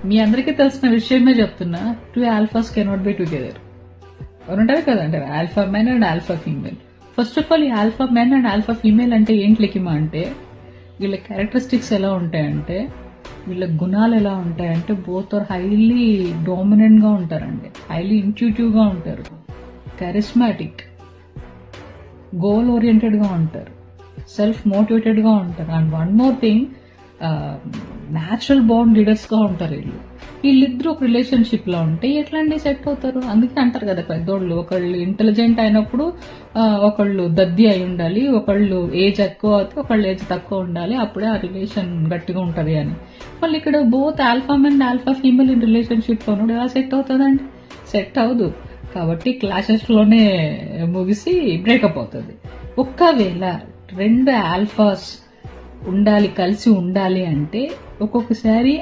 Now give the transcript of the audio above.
మీ అందరికీ తెలిసిన విషయమే చెప్తున్నా, 2 ఆల్ఫాస్ కెనాట్ బి టుగెదర్ అని ఉంటారు కదంటే, alpha men and alpha female. First of all ఈ alpha men and alpha female అంటే ఏంటి లెక్కిమా అంటే, వీళ్ళ క్యారెక్టరిస్టిక్స్ ఎలా ఉంటాయంటే, వీళ్ళ గుణాలు ఎలా ఉంటాయంటే, బోత్ ఆర్ హైలీ డామినెంట్ గా ఉంటారండి, హైలీ ఇంట్యూటివ్ గా ఉంటారు, కరిస్మాటిక్, గోల్ ఓరియంటెడ్ గా ఉంటారు, సెల్ఫ్ మోటివేటెడ్ గా ఉంటారు. And one more thing, natural bond leaders గా ఉంటారు వీళ్ళిద్దరూ ఒక రిలేషన్షిప్ లో ఉంటే ఎట్లాంటి సెట్ అవుతారు. అందుకే అంటారు కదా పెద్దోళ్ళు, ఒకళ్ళు ఇంటెలిజెంట్ అయినప్పుడు ఒకళ్ళు దద్ది అయి ఉండాలి, ఒకళ్ళు ఏజ్ ఎక్కువ అయితే ఒకళ్ళు ఏజ్ తక్కువ ఉండాలి, అప్పుడే ఆ రిలేషన్ గట్టిగా ఉంటది అని. మళ్ళీ ఇక్కడ both alpha men alpha female in relationship లో ఉన్నాడు, ఎలా సెట్ అవుతుందండి? సెట్ అవ్వదు. కాబట్టి క్లాసెస్ లోనే ముగిసి బ్రేకప్ అవుతుంది. ఒక్కవేళ 2 ఆల్ఫాస్ ఉండాలి, కలిసి ఉండాలి అంటే ఒక్కొక్కసారి